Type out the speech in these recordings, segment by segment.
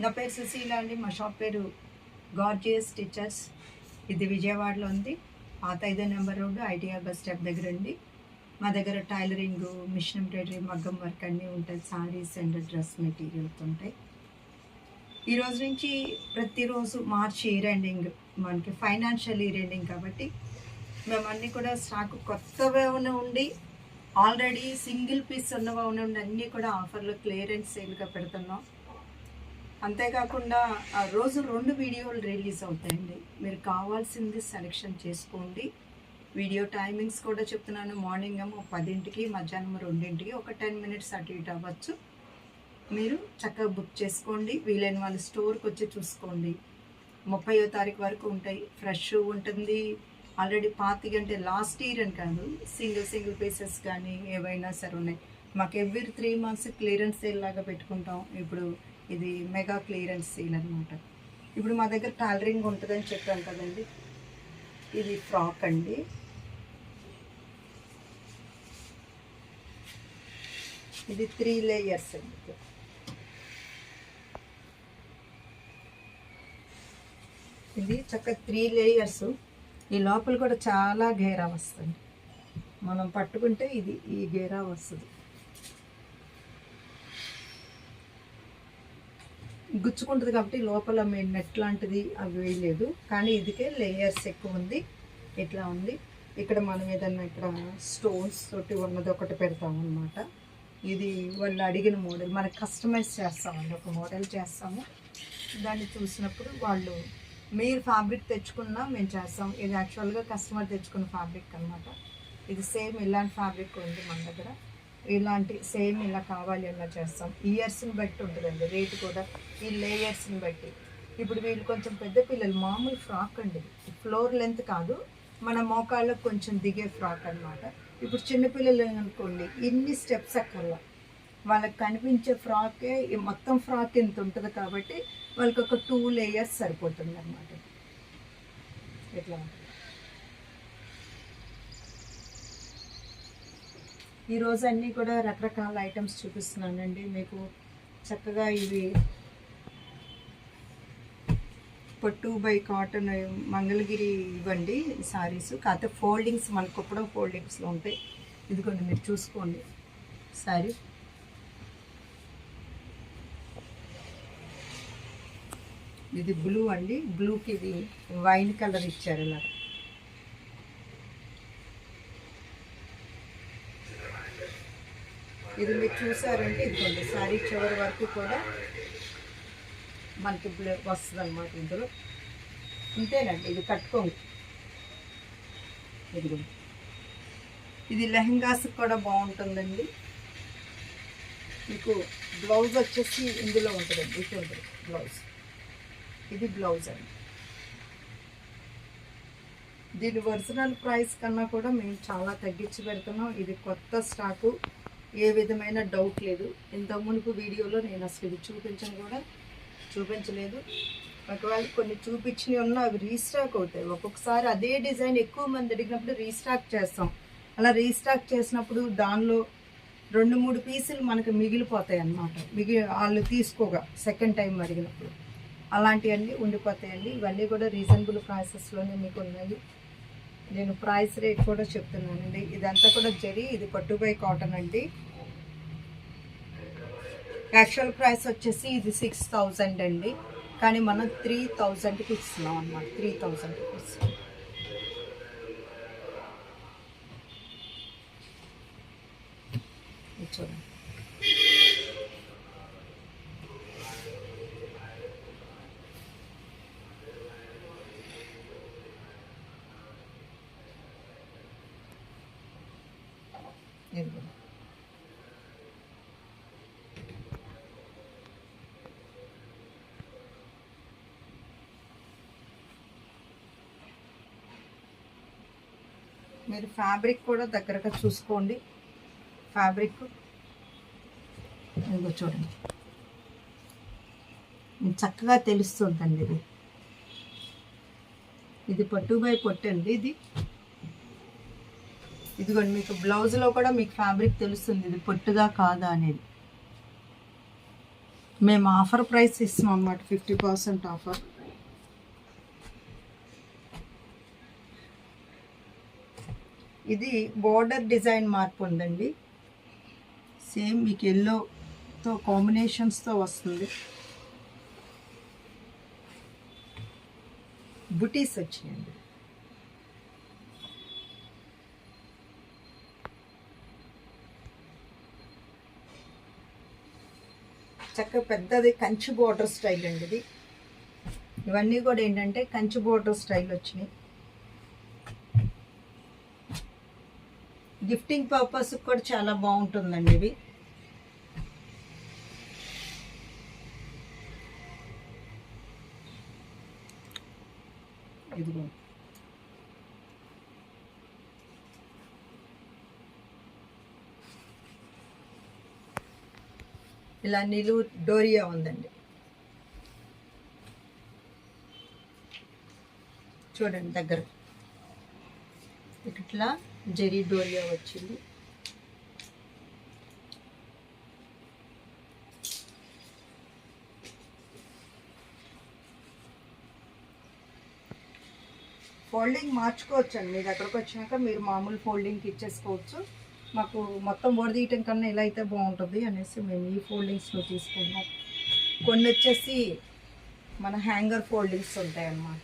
నా పేరు సుశీల అండి. మా షాప్ పేరు గార్జియస్ స్టిచర్స్. ఇది విజయవాడలో ఉంది. పాత 5 number road ITR bus stop దగ్గర ఉంది. మా దగ్గర టైలరింగ్, మిషన్ ఎంబ్రాయిడరీ, మగ్గం వర్క్ అన్నీ ఉంటాయి. సారీస్ అండ్ డ్రెస్ మెటీరియల్స్ ఉంటాయి. ఈరోజు నుంచి ప్రతిరోజు మార్చ్ ఇయర్ ఎండింగ్, మనకి ఫైనాన్షియల్ ఇయర్ ఎండింగ్ కాబట్టి మేము అన్నీ కూడా స్టాక్ కొత్తగా ఉండి ఆల్రెడీ సింగిల్ పీస్ ఉన్నవా ఉండి అన్నీ కూడా ఆఫర్లో క్లియరెన్స్ సేల్గా పెడుతున్నాం. అంతేకాకుండా రోజు 2 వీడియోలు రిలీజ్ అవుతాయండి. మీరు కావాల్సింది సెలెక్షన్ చేసుకోండి. వీడియో టైమింగ్స్ కూడా చెప్తున్నాను. మార్నింగ్ ఏమో 10కి, మధ్యాహ్నం 2కి, ఒక 10 మినిట్స్ అటు ఇటు అవ్వచ్చు. మీరు చక్కగా బుక్ చేసుకోండి. వీలైన వాళ్ళు స్టోర్కి వచ్చి చూసుకోండి. 30వ తారీఖు వరకు ఉంటాయి. ఫ్రెష్ ఉంటుంది. ఆల్రెడీ పాతిక అంటే లాస్ట్ ఇయర్ అని కాదు, సింగిల్ పీసెస్ కానీ ఏవైనా సరే ఉన్నాయి. మాకు ఎవ్రీ 3 మంత్స్ క్లియరెన్స్ సేల్ లాగా పెట్టుకుంటాం. ఇప్పుడు ఇది మెగా క్లియరెన్స్ సేల్ అనమాట. ఇప్పుడు మా దగ్గర టైలరింగ్ ఉంటుందని చెప్పాను కదండి. ఇది ఫ్రాక్ అండి. ఇది 3 లేయర్స్ అండి. ఇది చక్కగా 3 లేయర్స్. ఈ లోపల కూడా చాలా గేరా వస్తుంది. మనం పట్టుకుంటే ఇది ఈ గేరా వస్తుంది. గుచ్చుకుంటుంది కాబట్టి లోపల మేము నెట్ లాంటిది అవి వేయలేదు. కానీ ఇదికే లేయర్స్ ఎక్కువ ఉంది. ఇట్లా ఉంది. ఇక్కడ మనం ఏదన్నా ఇక్కడ స్టోన్స్ తోటి ఉన్నది ఒకటి పెడతాం అనమాట. ఇది వాళ్ళు అడిగిన మోడల్ మనకి కస్టమైజ్ చేస్తామండి. ఒక మోడల్ చేస్తాము. దాన్ని చూసినప్పుడు వాళ్ళు మీరు ఫ్యాబ్రిక్ తెచ్చుకున్నా మేము చేస్తాం. ఇది యాక్చువల్గా కస్టమర్ తెచ్చుకున్న ఫ్యాబ్రిక్ అనమాట. ఇది సేమ్ ఇలాంటి ఫ్యాబ్రిక్ ఉంది మన దగ్గర. ఇలాంటి సేమ్ ఇలా కావాలి అలా చేస్తాం. ఇయర్స్ని బట్టి ఉంటుందండి రేటు కూడా, ఈ లేయర్స్ని బట్టి. ఇప్పుడు వీళ్ళు కొంచెం పెద్ద పిల్లలు, మామూలు ఫ్రాక్ అండి, ఫ్లోర్ లెంత్ కాదు, మన మోకాళ్ళకు కొంచెం దిగే ఫ్రాక్ అనమాట. ఇప్పుడు చిన్నపిల్లలు అనుకోండి, ఇన్ని స్టెప్స్ అక్కర్లా, వాళ్ళకి కనిపించే ఫ్రాకే మొత్తం ఫ్రాక్ ఎంత ఉంటుంది కాబట్టి వాళ్ళకి ఒక 2 లేయర్స్ సరిపోతుంది అనమాట. ఇట్లా ఉంటుంది. ఈరోజు అన్నీ కూడా రకరకాల ఐటమ్స్ చూపిస్తున్నానండి మీకు. చక్కగా ఇవి పట్టు బై కాటన్ మంగళగిరి ఇవ్వండి సారీస్. కాకపోతే ఫోల్డింగ్స్ మనకు కూడా ఫోల్డింగ్స్లో ఉంటాయి. ఇదిగోండి మీరు చూసుకోండి సారీ. ఇది బ్లూ అండి. బ్లూకి ఇది వైన్ కలర్ ఇచ్చారు ఇలా. ఇది మీరు చూసారంటే ఇదిగోండి సారీ చివరి వరకు కూడా మనకి వస్తుంది అనమాట. ఇందులో ఇంతేనండి. ఇది కట్టుకోండి. ఇదిగోండి. ఇది లెహంగాస్ కూడా బాగుంటుందండి. మీకు బ్లౌజ్ వచ్చేసి ఇందులో ఉంటుందండి. ఇటు ఉంటుంది బ్లౌజ్. ఇది బ్లౌజ్ అండి. దీని ఒరిజినల్ ప్రైస్ కన్నా కూడా మేము చాలా తగ్గించి పెడుతున్నాం. ఇది కొత్త స్టాకు, ఏ విధమైన డౌట్ లేదు. ఇంత మునుపు వీడియోలో నేను అసలు ఇది చూపించలేదు. ఒకవేళ కొన్ని చూపించినవి ఉన్నా అవి రీస్టాక్ అవుతాయి. ఒక్కొక్కసారి అదే డిజైన్ ఎక్కువ మంది అడిగినప్పుడు రీస్టాక్ చేస్తాం. అలా రీస్టాక్ చేసినప్పుడు దానిలో 2-3 పీసులు మనకు మిగిలిపోతాయి అన్నమాట. వాళ్ళు తీసుకోగా సెకండ్ టైం అడిగినప్పుడు అలాంటివన్నీ ఉండిపోతాయండి. ఇవన్నీ కూడా రీజనబుల్ ప్రైసెస్లోనే మీకు ఉన్నాయి. నేను ప్రైస్ రేట్ కూడా చెప్తున్నానండి. ఇదంతా కూడా జరీ, ఇది పట్టు బై కాటన్ అండి. యాక్చువల్ ప్రైస్ వచ్చేసి ఇది 6000 అండి. కానీ మనం 3000కి ఇస్తున్నాం అన్నమాట. 3000కి ఇస్తున్నాం. చూడండి. మీరు ఫ్యాబ్రిక్ కూడా దగ్గరగా చూసుకోండి. ఫ్యాబ్రిక్ ఇదిగో చూడండి, చక్కగా తెలుస్తుందండి. ఇది పట్టు బై పొట్టు అండి. ఇదిగోండి మీకు బ్లౌజ్లో కూడా మీకు ఫ్యాబ్రిక్ తెలుస్తుంది ఇది పొట్టుగా కాదా అనేది. మేము ఆఫర్ ప్రైస్ ఇస్తాం అన్నమాట, 50% ఆఫర్. ఇది బోర్డర్ డిజైన్ మార్పు ఉందండి. సేమ్ మీకు ఎల్లోతో కాంబినేషన్స్తో వస్తుంది. బుటీస్ వచ్చినాయండి. చక్కగా పెద్దది కంచి బోర్డర్ స్టైల్ అండి ఇది. ఇవన్నీ కూడా ఏంటంటే కంచి బోర్డర్ స్టైల్ వచ్చినాయి. గిఫ్టింగ్ పర్పస్ కూడా చాలా బాగుంటుందండి ఇవి. ఇదిగో ఇలా నిలువు డోరియా ఉందండి. చూడండి దగ్గర ఇట్లా జరీ డోరియా వచ్చింది. ఫోల్డింగ్ మార్చుకోవచ్చు అండి. మీ దగ్గరకు వచ్చినాక మీరు మామూలు ఫోల్డింగ్కి ఇచ్చేసుకోవచ్చు. మాకు మొత్తం వడదీయటం కన్నా ఇలా అయితే బాగుంటుంది అనేసి మేము ఈ ఫోల్డింగ్స్లో తీసుకున్నాం. కొన్ని వచ్చేసి మన హ్యాంగర్ ఫోల్డింగ్స్ ఉంటాయి అన్నమాట.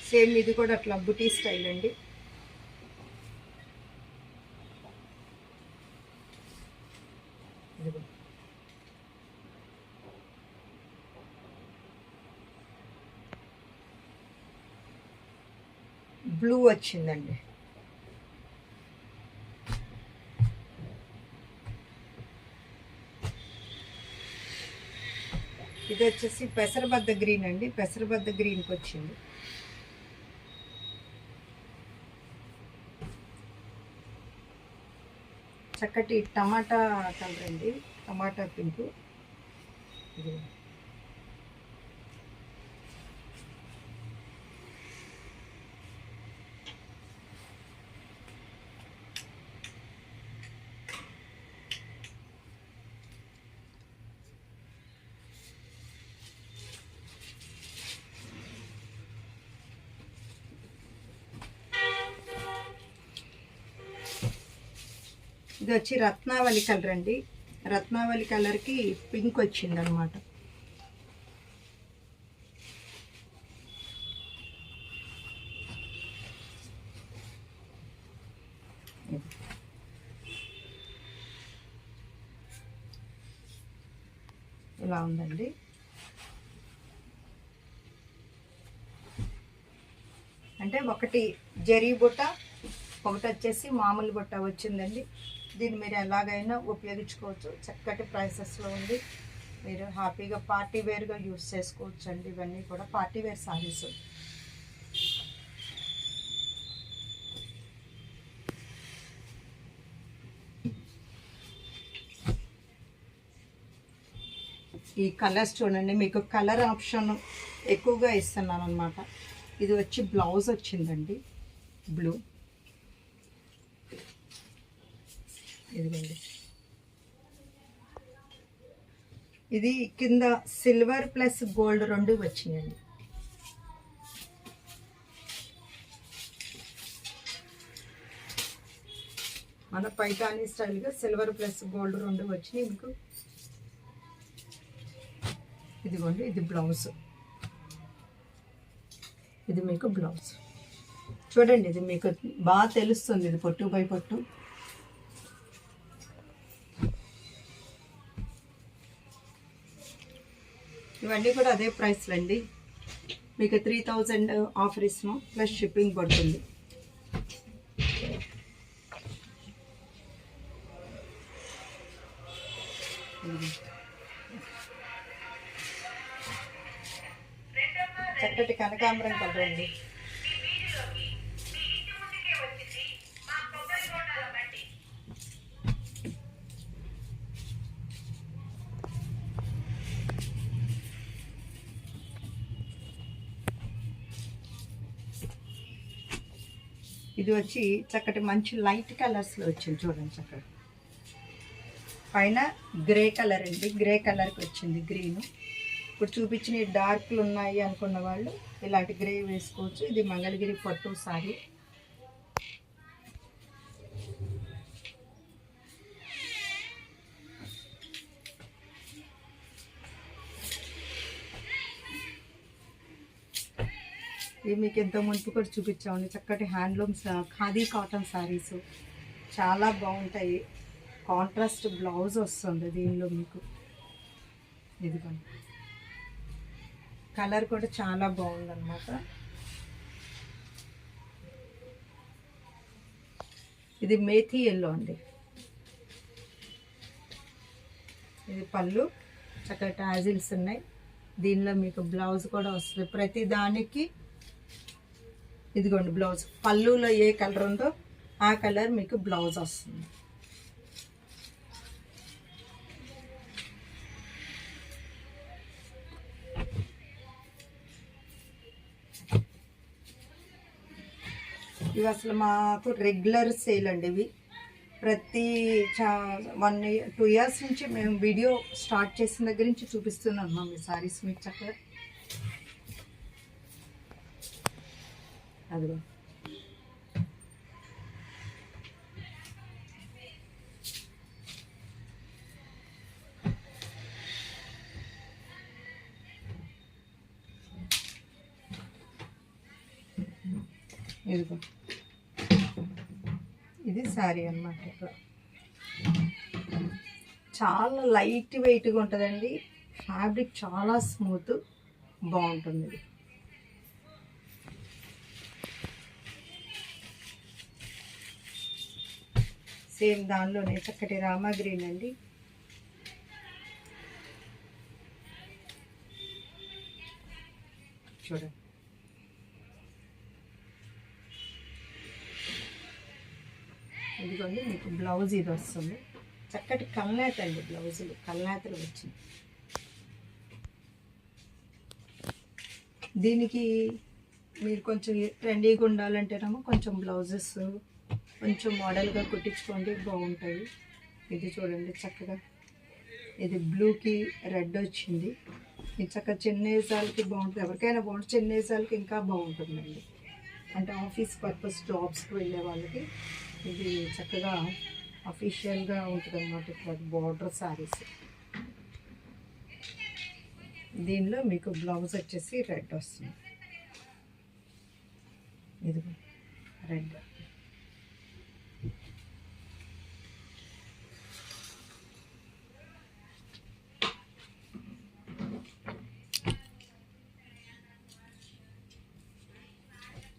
సేమ్ ఇది కూడా అట్లా బుటీ స్టైల్ అండి. బ్లూ వచ్చిందండి. ఇది వచ్చేసి పెసరబద్ద గ్రీన్ అండి. పెసరబద్ద గ్రీన్కి వచ్చింది. చక్కటి టమాటా కలర్ అండి, టమాటా పింక్. ఇది వచ్చి రత్నావళి కలర్ అండి. రత్నావళి కలర్కి పింక్ వచ్చింది అనమాట. ఇలా ఉందండి. అంటే ఒకటి జరీ బుట్ట, ఒకటి వచ్చేసి మామూలు బుట్ట వచ్చిందండి. దీన్ని మీరు ఎలాగైనా ఉపయోగించుకోవచ్చు. చక్కటి ప్రైసెస్లో ఉంది. మీరు హ్యాపీగా పార్టీ వేర్గా యూస్ చేసుకోవచ్చు అండి. ఇవన్నీ కూడా పార్టీ వేర్ సారీస్. ఈ కలర్స్ చూడండి, మీకు కలర్ ఆప్షన్ ఎక్కువగా ఇస్తున్నాను అనమాట. ఇది వచ్చి బ్లౌజ్ వచ్చిందండి, బ్లూ. ఇదిగోండి, ఇది కింద సిల్వర్ ప్లస్ గోల్డ్ రెండు వచ్చినాయండి. మన పైతానీ స్టైల్గా సిల్వర్ ప్లస్ గోల్డ్ రెండు వచ్చినాయి మీకు. ఇదిగోండి, ఇది బ్లౌజ్. ఇది మీకు బ్లౌజ్. చూడండి, ఇది మీకు బాగా తెలుస్తుంది. ఇది పొట్టు బై పొట్టు. ఇవన్నీ కూడా అదే ప్రైస్లు అండి. మీకు 3000 ఆఫర్ ఇస్తున్నాం, ప్లస్ షిప్పింగ్ పడుతుంది. చక్కటి కనకాంబరం కలర్ అండి. ఇది వచ్చి చక్కటి మంచి లైట్ కలర్స్లో వచ్చింది. చూడండి చక్కగా పైన గ్రే కలర్ అండి, గ్రే కలర్కి వచ్చింది గ్రీన్. ఇప్పుడు చూపించిన డార్క్లు ఉన్నాయి అనుకున్న వాళ్ళు ఇలాంటి గ్రే వేసుకోవచ్చు. ఇది మంగళగిరి పట్టు సారీ. ఇవి మీకు ఎంతో ముందు కూడా చూపించామండి. చక్కటి హ్యాండ్లూమ్స్ ఖాదీ కాటన్ శారీస్ చాలా బాగుంటాయి. కాంట్రాస్ట్ బ్లౌజ్ వస్తుంది దీనిలో మీకు. ఇదిగోండి, కలర్ కూడా చాలా బాగుందన్నమాట. ఇది మేథీ ఎల్లో అండి. ఇది పళ్ళు, చక్కగా టాజిల్స్ ఉన్నాయి. దీనిలో మీకు బ్లౌజ్ కూడా వస్తుంది ప్రతి దానికి. ఇదిగోండి బ్లౌజ్, పళ్ళులో ఏ కలర్ ఉందో ఆ కలర్ మీకు బ్లౌజ్ వస్తుంది. ఇవి అసలు మాకు రెగ్యులర్ సేల్ అండి. ఇవి ప్రతి 2 ఇయర్స్ నుంచి మేము వీడియో స్టార్ట్ చేసిన దగ్గర నుంచి చూపిస్తున్నాం మా మీ సారీస్ మీకు చక్కగా. అదిగో ఇదిగో, ఇది శారీ అన్నమాట. ఇక్కడ చాలా లైట్ వెయిట్గా ఉంటుందండి. ఫ్యాబ్రిక్ చాలా స్మూత్ బాగుంటుంది. ఇది సేమ్ దానిలోనే చక్కటి రామా గ్రీన్ అండి. చూడండి, ఇదిగోండి మీకు బ్లౌజ్ ఇది వస్తుంది. చక్కటి కల్నేత అండి, బ్లౌజులు కల్నేతలు వచ్చింది. దీనికి మీరు కొంచెం ట్రెండీగా ఉండాలంటేనేమో కొంచెం బ్లౌజెస్ కొంచెం మోడల్గా కుట్టించుకోండి, బాగుంటాయి. ఇది చూడండి చక్కగా, ఇది బ్లూకి రెడ్ వచ్చింది. ఇది చక్కగా చిన్న ఏజాలకి బాగుంటుంది, ఎవరికైనా బాగుంటుంది. చిన్న ఏజాలకి ఇంకా బాగుంటుందండి, అంటే ఆఫీస్ పర్పస్ జాబ్స్కి వెళ్ళే వాళ్ళకి ఇది చక్కగా అఫీషియల్గా ఉంటుంది అన్నమాట. ఇక్కడ బార్డర్ శారీస్. దీనిలో మీకు బ్లౌజ్ వచ్చేసి రెడ్ వస్తుంది. ఇది రెడ్.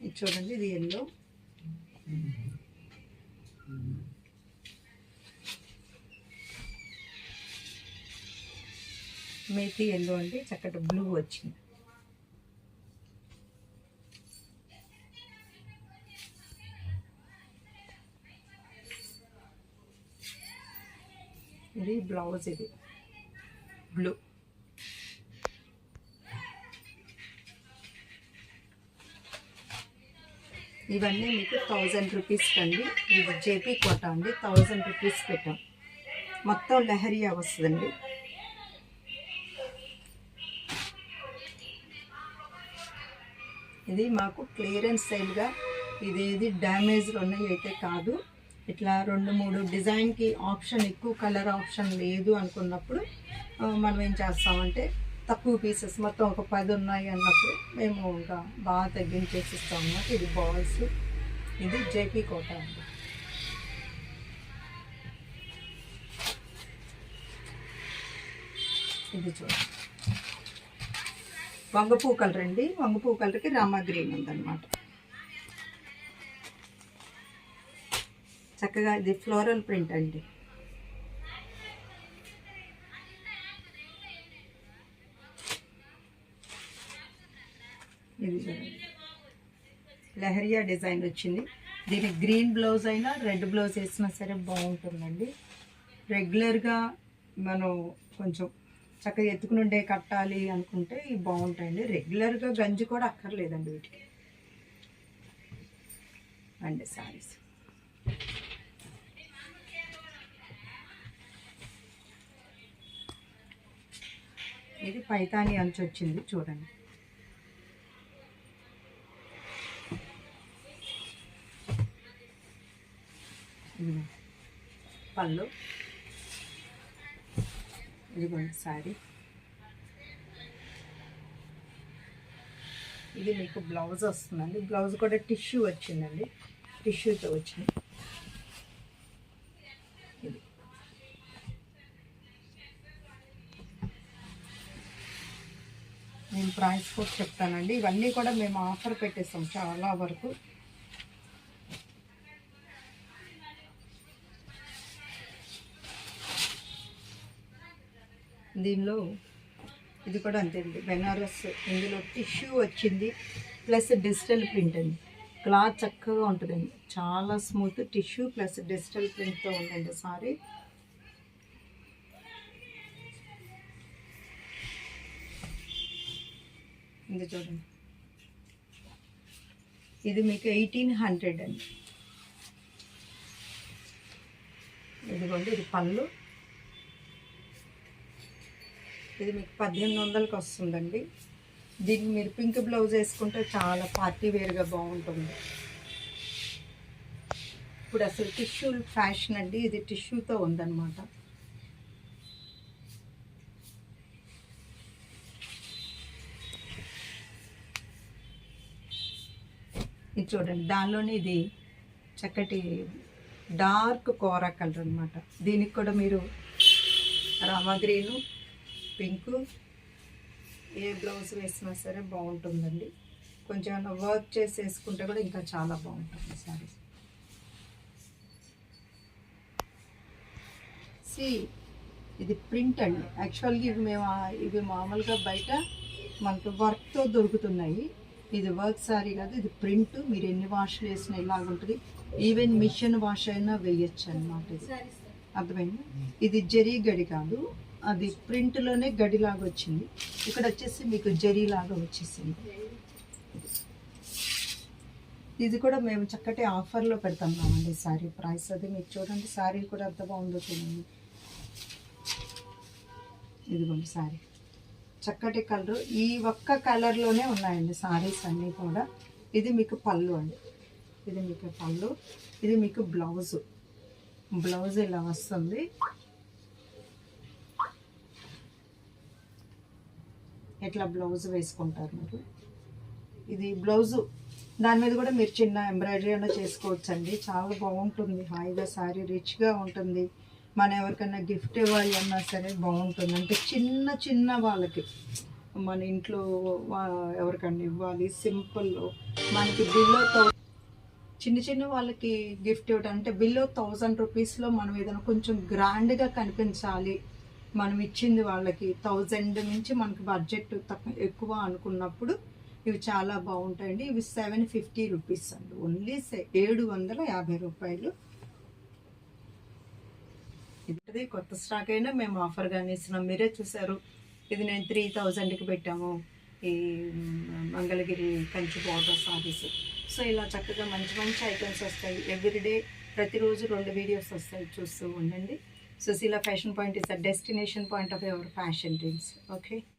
ఇది చూడండి, ఇది ఎల్లో. మేతి ఎల్లో అండి, చక్కటి బ్లూ వచ్చింది. ఇది బ్లౌజ్, ఇది బ్లూ. ఇవన్నీ మీకు 1000 రూపీస్ అండి. ఇది జేపీ కోట అండి, 1000 రూపీస్ పెట్టాం. మొత్తం లెహరియా వస్తుందండి. ఇది మాకు క్లియరెన్స్ సేల్గా, ఇదేది డ్యామేజ్లు ఉన్నాయి అయితే కాదు. ఇట్లా 2-3 డిజైన్కి ఆప్షన్, ఎక్కువ కలర్ ఆప్షన్ లేదు అనుకున్నప్పుడు మనం ఏం చేస్తామంటే తక్కువ పీసెస్ మొత్తం ఒక 10 ఉన్నాయి అన్నప్పుడు మేము ఇంకా బాగా తగ్గించేసి ఇస్తాం అన్నమాట. ఇది బాల్స్, ఇది జేపీ కోట అండి. ఇది చూడండి, వంగపూ కలర్ అండి. వంగపూ కలర్కి రామా గ్రీన్ ఉందన్నమాట. చక్కగా ఇది ఫ్లోరల్ ప్రింట్ అండి. ఇది చూడండి, లెహరియా డిజైన్ వచ్చింది. దీనికి గ్రీన్ బ్లౌజ్ అయినా రెడ్ బ్లౌజ్ వేసినా సరే బాగుంటుందండి. రెగ్యులర్గా మనం కొంచెం చక్కగా ఎత్తుకునుండే కట్టాలి అనుకుంటే ఇవి బాగుంటాయండి. రెగ్యులర్గా గంజి కూడా అక్కర్లేదండి వీటికి అండి. శారీస్ ఇది పైతాని అంచు వచ్చింది చూడండి. పళ్ళు, ఇదిగోండి శారీ. ఇది మీకు బ్లౌజ్ వస్తుందండి. బ్లౌజ్ కూడా టిష్యూ వచ్చిందండి, టిష్యూతో వచ్చింది. ఇది నేను ప్రైస్ కూడా చెప్తానండి. ఇవన్నీ కూడా మేము ఆఫర్ పెట్టేస్తాం చాలా వరకు. దీనిలో ఇది కూడా అంతే అండి, బెనారస్. ఇందులో టిష్యూ వచ్చింది ప్లస్ డిజిటల్ ప్రింట్ అండి. క్లాత్ చక్కగా ఉంటుందండి, చాలా స్మూత్. టిష్యూ ప్లస్ డిజిటల్ ప్రింట్తో ఉందండి సారీ. ఇది చూడండి, ఇది మీకు 1800 అండి. ఇదిగోండి, ఇది పళ్ళు. ఇది మీకు 1800కి వస్తుందండి. దీనికి మీరు పింక్ బ్లౌజ్ వేసుకుంటే చాలా పార్టీ వేర్గా బాగుంటుంది. ఇప్పుడు అసలు టిష్యూ ఫ్యాషన్ అండి, ఇది టిష్యూతో ఉందన్నమాట. ఇది చూడండి, దానిలోనే ఇది చక్కటి డార్క్ కోరా కలర్ అనమాట. దీనికి కూడా మీరు రామా గ్రీను, పింకు ఏ బ్లౌజ్ వేసినా సరే బాగుంటుందండి. కొంచెం ఏమైనా వర్క్ చేసి వేసుకుంటే కూడా ఇంకా చాలా బాగుంటుంది సారీ. ఇది ప్రింట్ అండి. యాక్చువల్గా ఇవి మామూలుగా బయట మనకు వర్క్తో దొరుకుతున్నాయి. ఇది వర్క్ సారీ కాదు, ఇది ప్రింట్. మీరు ఎన్ని వాష్లు వేసినా ఇలాగుంటుంది. ఈవెన్ మిషన్ వాష్ అయినా వేయచ్చు అనమాట. ఇది అర్థమైంది. ఇది జరీ గడి కాదు, అది ప్రింట్లోనే గడిలాగా వచ్చింది. ఇక్కడ వచ్చేసి మీకు జరీలాగా వచ్చేసింది. ఇది కూడా మేము చక్కటి ఆఫర్లో పెడుతున్నామండి సారీ. ప్రైస్ అది మీకు చూడండి, సారీ కూడా ఎంత బాగుందో చూడండి. ఇదిగోండి సారీ, చక్కటి కలరు. ఈ ఒక్క కలర్లోనే ఉన్నాయండి సారీస్ అన్నీ కూడా. ఇది మీకు పళ్ళు అండి, ఇది మీకు పళ్ళు. ఇది మీకు బ్లౌజు. బ్లౌజ్ ఇలా వస్తుంది. ఎట్లా బ్లౌజ్ వేసుకుంటారు మీరు. ఇది బ్లౌజు, దాని మీద కూడా మీరు చిన్న ఎంబ్రాయిడరీ అయినా చేసుకోవచ్చు అండి. చాలా బాగుంటుంది, హాయిగా సారీ రిచ్గా ఉంటుంది. మన ఎవరికైనా గిఫ్ట్ ఇవ్వాలి అన్నా సరే బాగుంటుంది. అంటే చిన్న చిన్న వాళ్ళకి మన ఇంట్లో ఎవరికైనా ఇవ్వాలి సింపుల్, మనకి చిన్న చిన్న వాళ్ళకి గిఫ్ట్ ఇవ్వడం అంటే బిలో 1000 రూపీస్లో మనం ఏదైనా కొంచెం గ్రాండ్గా కనిపించాలి, మనం ఇచ్చింది వాళ్ళకి 1000 నుంచి మనకి బడ్జెట్ ఎక్కువ అనుకున్నప్పుడు ఇవి చాలా బాగుంటాయండి. ఇవి 750 రూపీస్ అండి, ఓన్లీ 750 రూపాయలు. ఇది కొత్త స్టాక్ అయినా మేము ఆఫర్గానే ఇస్తున్నాం. మీరే చూసారు, ఇది నేను 3000కి పెట్టాము. ఈ మంగళగిరి కంచి బార్డర్ సారీస్. సో ఇలా చక్కగా మంచి మంచి ఐటమ్స్ వస్తాయి ఎవ్రీడే. ప్రతిరోజు 2 వీడియోస్ వస్తాయి, చూస్తూ ఉండండి. Sushila fashion point is the destination point of your fashion dreams. Okay.